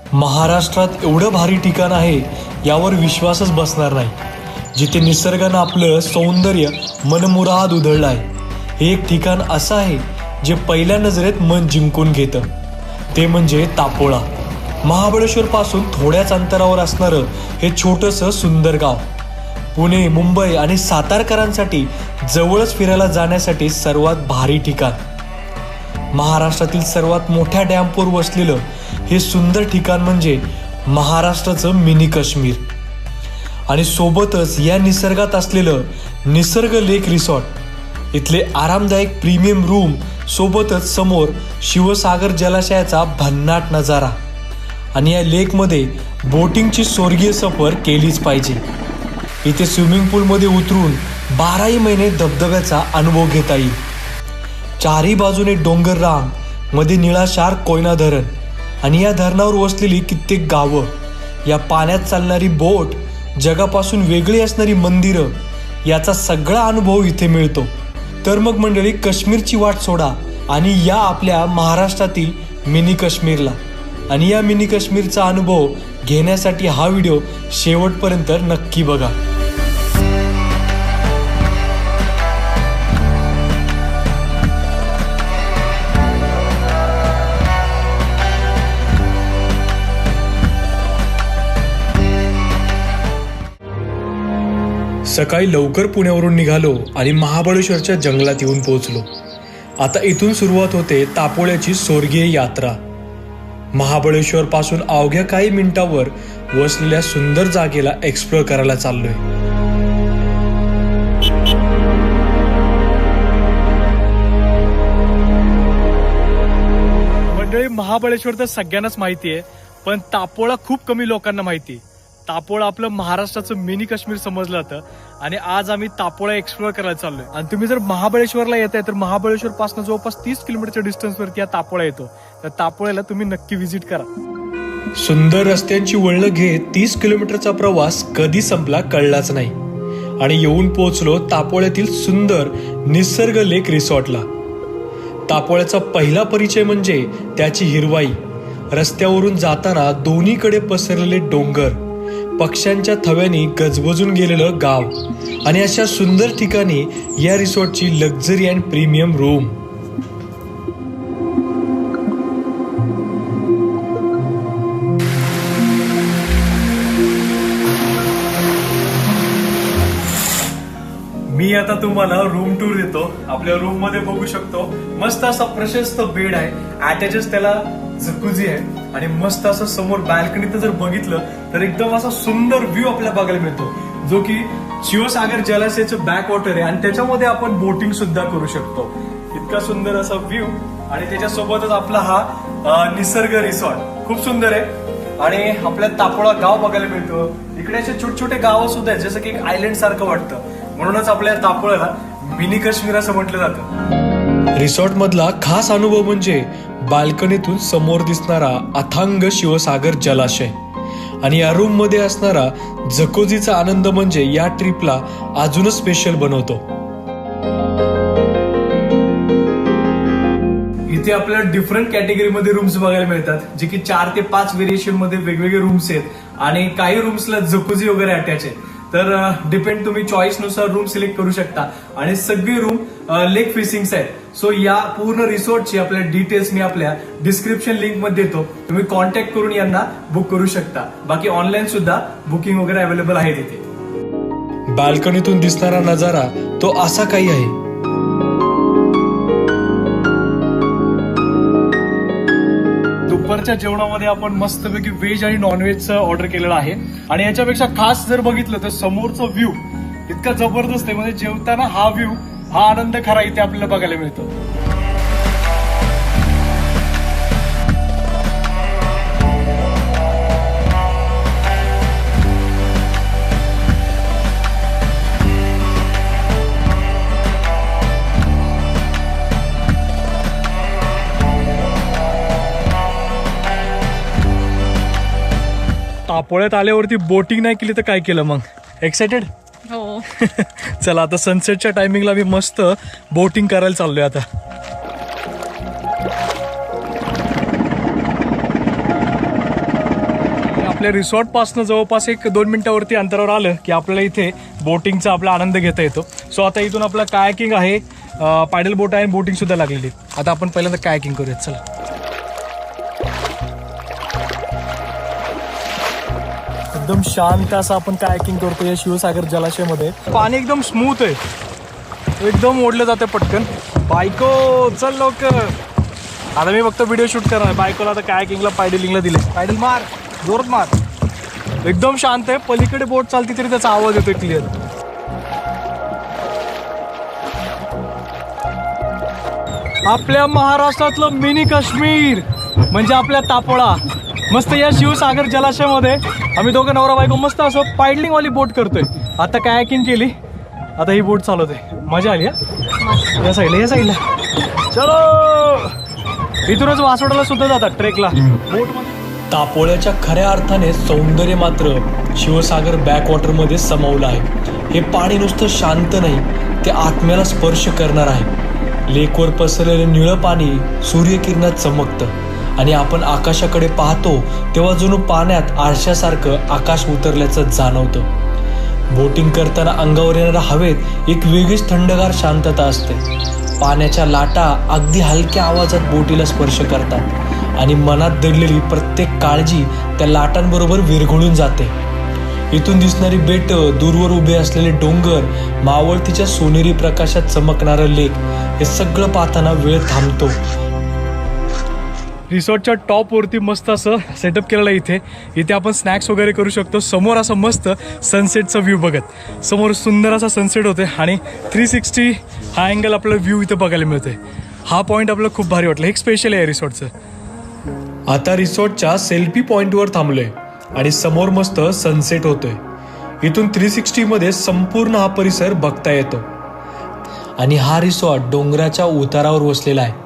महाराष्ट्रात एवढं भारी ठिकाण आहे यावर विश्वासच बसणार नाही, जिथे निसर्गानं आपलं सौंदर्य मनमुराद उधळलं आहे. हे एक ठिकाण असं आहे जे पहिल्या नजरेत मन जिंकून घेतं. ते म्हणजे तापोळा. महाबळेश्वर पासून थोड्याच अंतरावर असणारं हे छोटंसं सुंदर गाव पुणे, मुंबई आणि सातारकरांसाठी जवळच फिरायला जाण्यासाठी सर्वात भारी ठिकाण. महाराष्ट्रातील सर्वात मोठ्या डॅमवर वसलेलं हे सुंदर ठिकाण म्हणजे महाराष्ट्राचं मिनी काश्मीर. आणि सोबतच या निसर्गात असलेलं निसर्ग लेक रिसॉर्ट. इथले आरामदायक प्रीमियम रूम सोबतच समोर शिवसागर जलाशयाचा भन्नाट नजारा. आणि या लेकमध्ये बोटिंगची स्वर्गीय सफर केलीच पाहिजे. इथे स्विमिंग पूलमध्ये उतरून 12ही महिने धबधब्याचा अनुभव घेता येईल. चारही बाजूने डोंगर रांग, मध्ये निळाशार कोयना धरण आणि या धरणावर वसलेली कित्येक गावं, या पाण्यात चालणारी बोट, जगापासून वेगळी असणारी मंदिरं, याचा सगळा अनुभव इथे मिळतो. तर मग मंडळी, काश्मीरची वाट सोडा आणि या आपल्या महाराष्ट्रातील मिनी काश्मीरला. आणि या मिनी काश्मीरचा अनुभव घेण्यासाठी हा व्हिडिओ शेवटपर्यंत नक्की बघा. सकाळी लवकर पुण्यावरून निघालो आणि महाबळेश्वरच्या जंगलात येऊन पोहोचलो. आता इथून सुरुवात होते तापोळ्याची स्वर्गीय यात्रा. महाबळेश्वर पासून अवघ्या काही मिनिटांवर वसलेल्या सुंदर जागेला एक्सप्लोर करायला चाललोय. मंडळी, महाबळेश्वर तर सगळ्यांनाच माहिती आहे, पण तापोळा खूप कमी लोकांना माहिती. तापोळा आपलं महाराष्ट्राचं मिनी काश्मीर समजलं जातं आणि आज आम्ही तापोळा एक्सप्लोर करायला चाललोय. आणि तुम्ही जर महाबळेश्वरला येताय तर महाबळेश्वर पासून जवळपास 30 किलोमीटरच्या डिस्टन्सवरती हा तापोळा येतो. तर तापोळ्याला तुम्ही नक्की व्हिजिट करा. सुंदर रस्त्यांची वळणं घेत 30 किलोमीटरचा प्रवास कधी संपला कळलाच नाही आणि येऊन पोहोचलो तापोळ्यातील सुंदर निसर्ग लेक रिसॉर्टला. तापोळ्याचा पहिला परिचय म्हणजे त्याची हिरवाई. रस्त्यावरून जाताना दोन्हीकडे पसरलेले डोंगर, पक्ष्यांच्या थव्यानी गजबजून गेलेलं गाव आणि अशा सुंदर ठिकाणी या रिसॉर्टची लक्झरी अँड प्रीमियम रूम. मी आता तुम्हाला रूम टूर देतो. आपल्या रूम मध्ये बघू शकतो मस्त असा प्रशस्त बेड आहे, अटॅचच त्याला जकुझी आहे आणि मस्त असं समोर बॅल्कनीत जर बघितलं तर एकदम असा सुंदर व्ह्यू आपल्याला बघायला मिळतो, जो की शिवसागर जलाशयाचं बॅक वॉटर आहे आणि त्याच्यामध्ये आपण बोटिंग सुद्धा करू शकतो. इतका सुंदर असा व्ह्यू आणि त्याच्यासोबतच आपला हा निसर्ग रिसॉर्ट खूप सुंदर आहे. आणि आपल्या तापोळा गाव बघायला मिळतो. इकडे असे छोटे छोटे गावं सुद्धा आहेत, जसं की एक आयलंड सारखं वाटतं. म्हणूनच आपल्या तापोळ्याला मिनी काश्मीर असं म्हटलं जातं. रिसॉर्ट मधला खास अनुभव म्हणजे बाल्कनीतून समोर दिसणारा अथांग शिवसागर जलाशय आणि या रूम मध्ये असणारा जकोजीचा आनंद म्हणजे या ट्रिपला अजूनच स्पेशल बनवतो. इथे आपल्याला डिफरंट कॅटेगरीमध्ये रूम्स बघायला मिळतात, जे की 4 ते 5 व्हेरिएशन मध्ये वेगवेगळे रूम्स आहेत आणि काही रूम्सला जकुझी वगैरे अटॅच आहे. तर डिपेंड, तुम्ही चॉईस नुसार रूम सिलेक्ट करू शकता आणि सगळी रूम लेक फेसिंग्स आहेत. सो या पूर्ण रिसॉर्टची आपल्या डिटेल्स मी आपल्या डिस्क्रिप्शन लिंक मध्ये देतो. तुम्ही कॉन्टॅक्ट करून यांना बुक करू शकता. बाकी ऑनलाईन सुद्धा बुकिंग वगैरे अवेलेबल आहे तिथे. बाल्कनीतून दिसणारा नजारा तो असा काही आहे. दुपारच्या जेवणामध्ये आपण मस्तपैकी व्हेज आणि नॉनव्हेजचं ऑर्डर केलेलं आहे आणि याच्यापेक्षा खास जर बघितलं तर समोरचा व्ह्यू इतका जबरदस्त आहे. म्हणजे जेवताना हा व्ह्यू, हा आनंद खरा इथे आपल्याला बघायला मिळतो. तापोळ्यात आल्यावरती बोटिंग नाही केली तर काय केलं मग? एक्साइटेड? हो. चला आता सनसेटच्या टायमिंगला मी मस्त बोटिंग करायला चाललोय आता. आपल्या रिसॉर्टपासनं जवळपास 1-2 मिनिटावरती अंतरावर आलं की आपल्याला इथे बोटिंगचा आपला आनंद घेता येतो. सो आता इथून आपला कायाकिंग आहे, पॅडल बोट आहे, बोटिंग सुद्धा लागलेली. आता आपण पहिल्यांदा कायाकिंग करूयात. चला. एकदम शांत असं आपण कायाकिंग करतो या शिवसागर जलाशयामध्ये. पाणी एकदम स्मूथ आहे, एकदम ओढलं जातं पटकन. बायको चल लवकर. आता मी फक्त व्हिडिओ शूट करणार. बायकोला आता कायाकिंगला पॅडलिंगला दिले. पॅडल मार, जोरात मार. एकदम शांत आहे. पलीकडे बोट चालती तरी त्याचा आवाज येतोय क्लिअर. आपल्या महाराष्ट्रातलं मिनी काश्मीर म्हणजे आपल्या तापोळा. मस्त या शिवसागर जलाशयामध्ये आम्ही दोघं नवरा बायको मस्त असं पॅडलिंग वाली बोट करतोय. आता कायाकिंग केली, आता ही बोट चालवते. मजा आली. या साईडला, या साईडला. चलो. इथूनच वासोटाला सुद्धा जातात ट्रेकला बोटमध्ये. तापोळ्याच्या खऱ्या अर्थाने सौंदर्य मात्र शिवसागर बॅकवॉटरमध्ये समावलं आहे. हे पाणी नुसतं शांत नाही, ते आत्म्याला स्पर्श करणार आहे. लेकवर पसरलेलं निळं पाणी सूर्यकिरणात चमकतं आणि आपण आकाशाकडे पाहतो तेव्हा जणू पाण्यात आरशासारखं आकाश उतरल्याचं जाणवतं. बोटिंग करताना अंगावर येणाऱ्या हवेत एक वेगळीच थंडगार शांतता असते. पाण्याच्या लाटा अगदी हलक्या आवाजात बोटीला स्पर्श करतात आणि मनात दडलेली प्रत्येक काळजी त्या लाटांबरोबर विरघळून जाते. इथून दिसणारी बेटं, दूरवर उभे असलेले डोंगर, मावळतीच्या सोनेरी प्रकाशात चमकणारं लेक, हे सगळं पाहताना वेळ थांबतो. रिसॉर्टच्या टॉपवरती मस्त असं सेटअप केलेलं आहे. इथे आपण स्नॅक्स वगैरे करू शकतो. समोर असं मस्त सनसेटचा व्ह्यू बघत समोर सुंदर असा सनसेट होते आणि 360 हा अँगल आपल्याला व्ह्यू इथं बघायला मिळतोय. हा पॉईंट आपल्याला खूप भारी वाटलं. एक स्पेशल आहे रिसॉर्टचं. आता रिसॉर्टच्या सेल्फी पॉईंटवर थांबलोय आणि समोर मस्त सनसेट होतोय. इथून 360 मध्ये संपूर्ण हा परिसर बघता येतो आणि हा रिसॉर्ट डोंगराच्या उतारावर वसलेला आहे.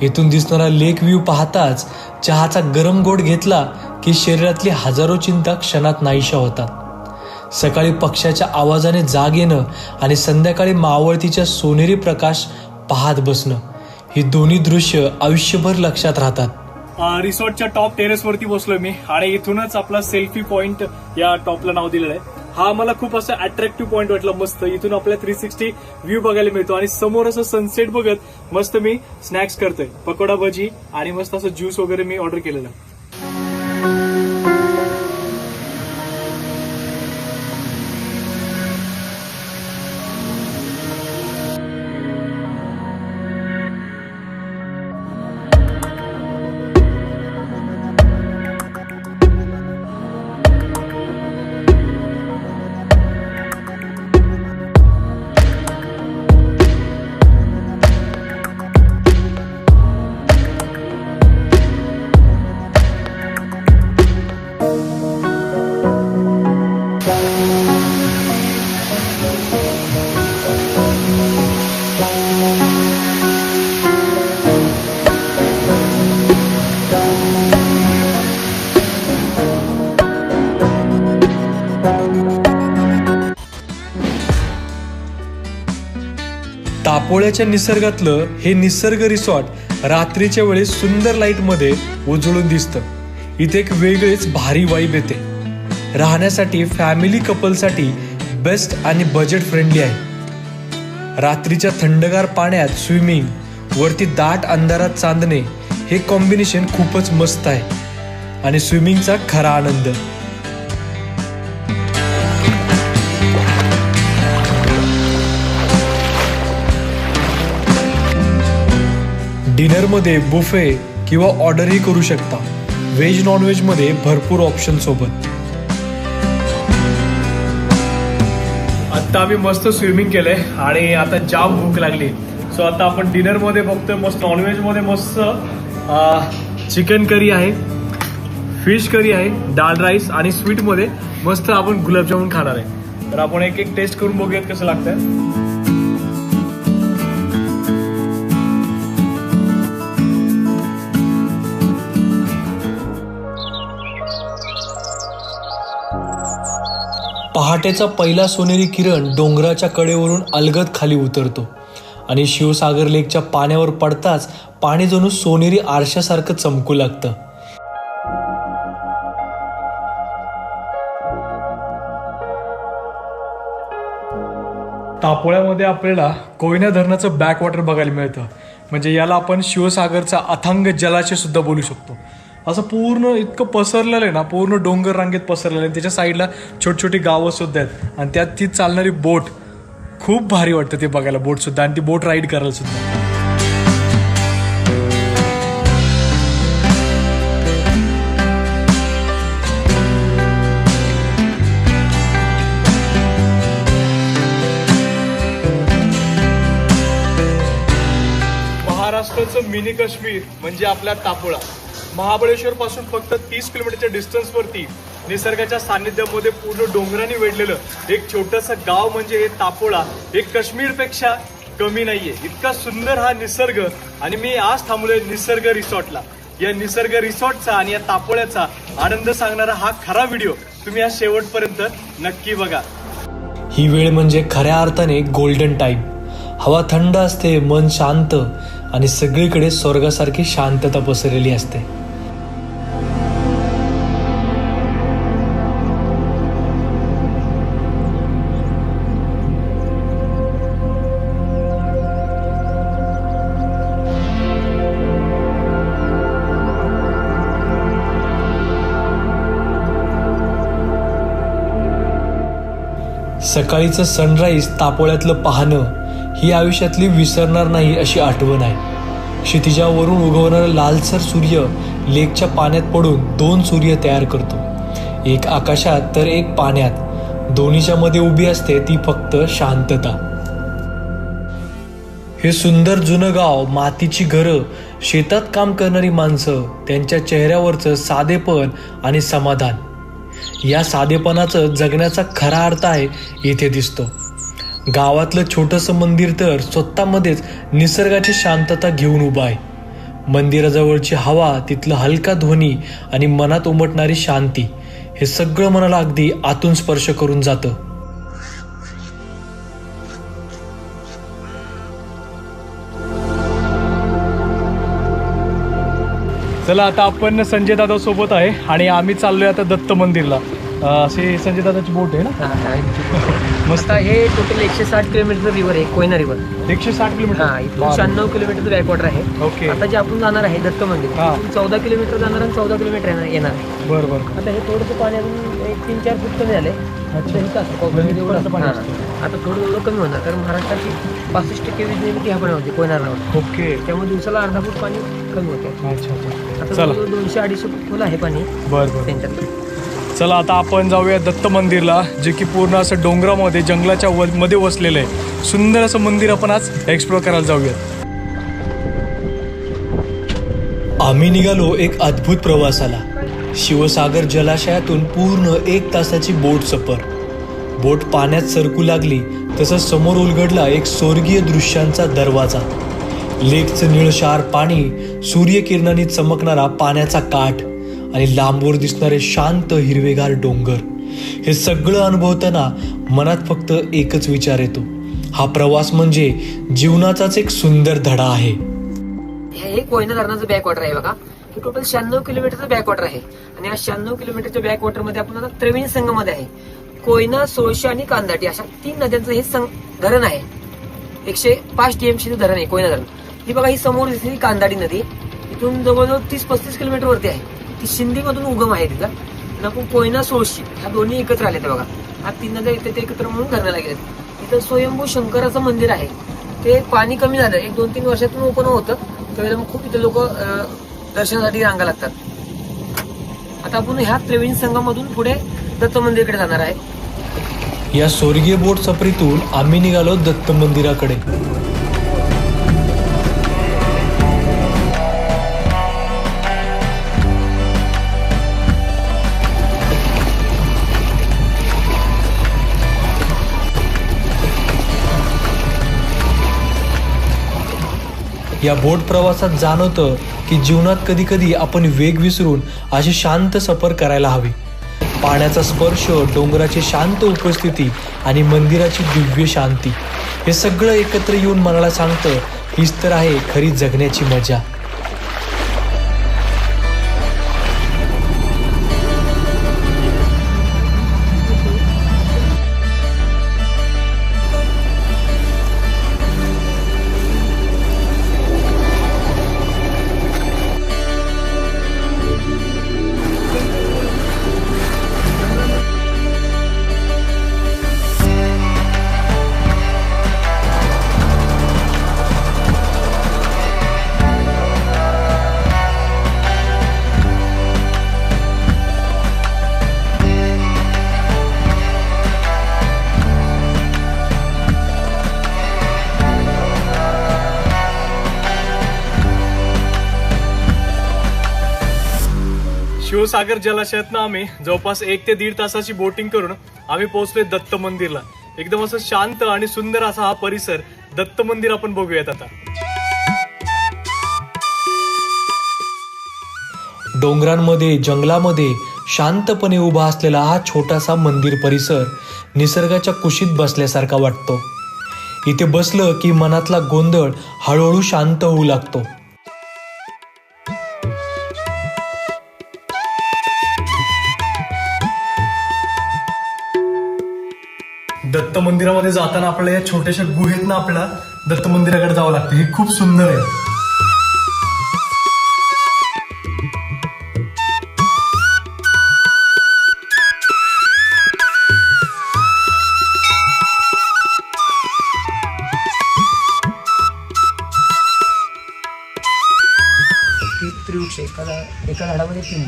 इथून दिसणारा लेक व्ह्यू पाहताच चहाचा गरम घोट घेतला की शरीरातली हजारो चिंता क्षणात नाहीशा होतात. सकाळी पक्ष्याच्या आवाजाने जाग येणं आणि संध्याकाळी मावळतीच्या सोनेरी प्रकाश पाहत बसणं, ही दोन्ही दृश्य आयुष्यभर लक्षात राहतात. रिसॉर्टच्या टॉप टेरेसवरती बसलोय मी आणि इथूनच आपला सेल्फी पॉइंट या टॉपला नाव दिलेलं आहे. हा मला खूप असं अट्रॅक्टिव्ह पॉइंट वाटला. मस्त इथून आपल्या 360 व्ह्यू बघायला मिळतो आणि समोर असं सनसेट बघत मस्त मी स्नॅक्स करतोय. पकोडा भजी आणि मस्त असं ज्यूस वगैरे मी ऑर्डर केलेलं. तापोळ्याच्या निसर्गातलं हे निसर्ग रिसॉर्ट रात्रीच्या वेळेस सुंदर लाईटमध्ये उजळून दिसतं. इथे एक वेगळीच भारी वाईब येते. राहण्यासाठी फॅमिली कपलसाठी बेस्ट आणि बजेट फ्रेंडली आहे. रात्रीच्या थंडगार पाण्यात स्विमिंग, वरती दाट अंधारात चांदणे, हे कॉम्बिनेशन खूपच मस्त आहे आणि स्विमिंगचा खरा आनंद. डिनरमध्ये बुफे किंवा ऑर्डरही करू शकता. व्हेज नॉनव्हेज मध्ये भरपूर ऑप्शन सोबत. आता आम्ही मस्त स्विमिंग केलंय आणि आता जाम भूक लागली. सो आता आपण डिनर मध्ये बघतोय मस्त नॉनव्हेज मध्ये मस्त चिकन करी आहे, फिश करी आहे, डाळ राईस आणि स्वीट मध्ये मस्त आपण गुलाबजामुन खाणार आहे. तर आपण एक एक टेस्ट करून बघूयात कसं लागतंय. पहाटेचा पहिला सोनेरी किरण डोंगराच्या कडेवरून अलगद खाली उतरतो आणि शिवसागर लेकच्या पाण्यावर पडताच पाणी जणू सोनेरी आरशासारखं चमकू लागतं. तापोळ्यामध्ये आपल्याला कोयना धरणाचं बॅकवॉटर बघायला मिळतं. म्हणजे याला आपण शिवसागरचा अथांग जलाशय सुद्धा बोलू शकतो. असं पूर्ण इतकं पसरलेलं आहे ना, पूर्ण डोंगर रांगेत पसरलेलं आहे. त्याच्या साईडला छोटी छोटी गावं सुद्धा आहेत आणि त्यात ती चालणारी बोट खूप भारी वाटतं ते बघायला, बोट सुद्धा, आणि ती बोट राईड करायला सुद्धा. महाराष्ट्राचं मिनी काश्मीर म्हणजे आपला तापोळा. महाबळेश्वर पासून फक्त 30 किलोमीटरच्या डिस्टन्सवरती निसर्गाच्या सानिध्यामध्ये पूर्ण डोंगरांनी वेढलेलं एक छोटंसं गाव म्हणजे हे तापोळा. एक काश्मीरपेक्षा कमी नाहीये. इतका सुंदर हा निसर्ग. आणि मी आज थांबलोय निसर्ग रिसॉर्टला. या निसर्ग रिसॉर्टचा आणि या तापोळ्याचा आनंद सांगणारा हा खरा व्हिडिओ तुम्ही आज शेवटपर्यंत नक्की बघा. ही वेळ म्हणजे खऱ्या अर्थाने गोल्डन टाइम. हवा थंड असते, मन शांत आणि सगळीकडे स्वर्गासारखी शांतता पसरलेली असते. सकाळीचं सनराईज तापोळ्यातलं पाहणं ही आयुष्यातली विसरणार नाही अशी आठवण आहे. क्षितिजावरून उगवणारा लालसर सूर्य लेकच्या पाण्यात पडून 2 सूर्य तयार करतो. एक आकाशात तर एक पाण्यात. दोन्हीच्या मध्ये उभी असते ती फक्त शांतता. हे सुंदर जुनं गाव, मातीची घरं, शेतात काम करणारी माणसं, त्यांच्या चेहऱ्यावरचं साधेपण आणि समाधान, या साधेपणाचं जगण्याचा खरा अर्थ आहे इथे दिसतो. गावातलं छोटंसं मंदिर तर स्वतःमध्येच निसर्गाची शांतता घेऊन उभं आहे. मंदिराजवळची हवा, तिथलं हलका ध्वनी आणि मनात उमटणारी शांती, हे सगळं मनाला अगदी आतून स्पर्श करून जातं. चला, आता आपण संजय दादा सोबत आहे आणि आम्ही चाललोय आता दत्त मंदिरला. असे संजय दादाची बोट आहे ना. मस्त. हे टोटल 160 किलोमीटर रिव्हर आहे, कोयना रिव्हर. 160 किलोमीटर. हा, इथून 96 किलोमीटरचं बॅकवॉटर आहे. ओके. आता जे आपण जाणार आहे दत्त मंदिर, हा. 14 किलोमीटर जाणार आणि 14 किलोमीटर येणार आहे. बरोबर. आता हे थोडंसं पाणी अजून 3-4 फूट कमी झालंय. आता थोडं एवढं कमी होणार, कारण महाराष्ट्राची 65% वीज निर्मिती ह्या पाण्यावरती, कोयना नदीवर. ओके. त्यामुळे दिवसाला अर्धा फूट पाणी कमी होते. अच्छा. आता चला. 200-250 फूट खोल आहे पाणी. बरं. त्यांच्यात. चला, आता आपण जाऊया दत्त मंदिरला, जे की पूर्ण असं डोंगरामध्ये जंगलाच्या मध्ये वसलेलं आहे. सुंदर असं मंदिर आपण आज एक्सप्लोर करायला जाऊया. आम्ही निघालो एक अद्भुत प्रवासाला. शिवसागर जलाशयातून पूर्ण 1 तासाची बोट सफर. बोट पाण्यात सरकू लागली तसं समोर उलगडला एक स्वर्गीय दृश्यांचा दरवाजा. लेकचं निळशार पाणी, सूर्यकिरणांनी चमकणारा पाण्याचा काठ आणि लांबवर दिसणारे शांत हिरवेगार डोंगर, हे सगळं अनुभवताना मनात फक्त एकच विचार येतो: हा प्रवास म्हणजे जीवनाचाच एक सुंदर धडा आहे. हे कोयना धरणाचं बॅकवॉटर आहे बघा. हे टोटल 96 किलोमीटरचं बॅकवॉटर आहे. आणि या 96 किलोमीटरच्या बॅकवॉटर मध्ये आपण आता त्रिवेणी संगममध्ये आहे. कोयना, सोळशी आणि कांदाटी अशा 3 नद्यांचं हे धरण आहे. 105 TMC धरण आहे कोयना धरण. ही बघा, ही समोर दिसलेली कांदाटी नदी इथून जवळजवळ 30-35 किलोमीटर वरती आहे. ती शिंदीमधून उगम आहे तिचा. आपण कोयना, सोळशी ह्या दोन्ही एकत्र आले ते बघा. हा 3 नद्या इथे ते एकत्र म्हणून धरणाला गेलेत. इथं स्वयंभू शंकराचं मंदिर आहे. ते पाणी कमी झालं, 1-2-3 वर्षातून ओपन होतं. त्यावेळेला मग खूप इथे लोक दर्शनासाठी रांगा लागतात. आता आपण ह्या त्रिवेणी संगमामधून पुढे दत्त मंदिरकडे जाणार आहे. या स्वर्गीय बोट सफरीतून आम्ही निघालो दत्त मंदिराकडे. या बोट प्रवासात जाणवतं की जीवनात कधी कधी आपण वेग विसरून अशी शांत सफर करायला हवी. पाण्याचा स्पर्श, डोंगराची शांत उपस्थिती आणि मंदिराची दिव्य शांती, हे सगळं एकत्र येऊन मनाला सांगतं, हीच तर आहे खरी जगण्याची मजा. शिवसागर जलाशयातनं आम्ही जवळपास 1 ते 1.5 तासाची बोटिंग करून आम्ही पोहोचलोय दत्त मंदिरला. एकदम असं शांत आणि सुंदर असा हा परिसर दत्त मंदिर आपण बघूयात आता. डोंगरांमध्ये जंगलामध्ये शांतपणे उभा असलेला हा छोटासा मंदिर परिसर निसर्गाच्या कुशीत बसल्यासारखा वाटतो. इथे बसलं की मनातला गोंधळ हळूहळू शांत होऊ लागतो. दत्त मंदिरामध्ये जाताना आपल्याला या छोट्याशा गुहेतनं आपल्याला दत्त मंदिराकडे जावं लागतं. हे खूप सुंदर आहे. त्रिवृक्ष एका झाडामध्ये 3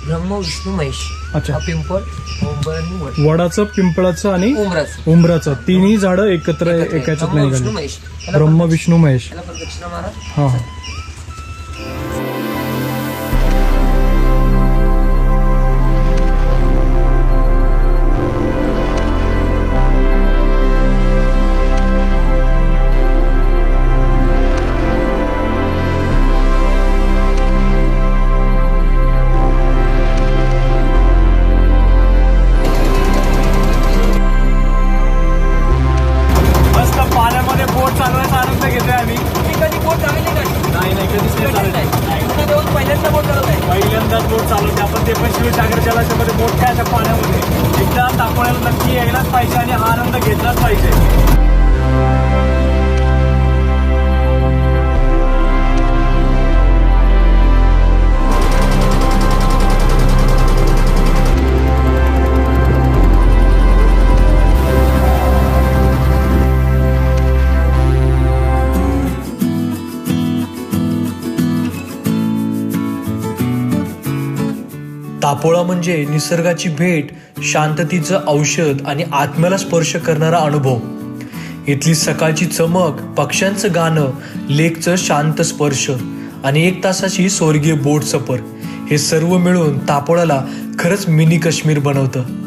ब्रह्म विष्णू महेश. अच्छा. हा पिंपळ, ओंबर आणि वड. वडाचं, पिंपळाचं आणि उंबराचं. उंबराचं तिन्ही झाडं एकत्र एकाच्यात ब्रह्म विष्णू नाही. महेश. ब्रह्म विष्णू महेश. त्याला प्रदक्षिणा मारा. हा. पाण्यामध्ये बोट चालवायचा आनंद घेतोय आम्ही. कधी बोट चालवली का? नाही कधीच नाही चालत. पहिल्यांदा बोट चालवत आहे. पहिल्यांदाच बोट चालवते आपण, ते पण शिवसागर जलाशयामध्ये बोट काय अशा पाण्यामध्ये. एकदा तापोळ्याला नक्की यायलाच पाहिजे आणि हा आनंद घेतलाच पाहिजे. तापोळा म्हणजे निसर्गाची भेट, शांततेचं औषध आणि आत्म्याला स्पर्श करणारा अनुभव. इथली सकाळची चमक, पक्ष्यांचं गाणं, लेकचं शांत स्पर्श आणि 1 तासाची स्वर्गीय बोट सफर, हे सर्व मिळून तापोळाला खरंच मिनी काश्मीर बनवतं.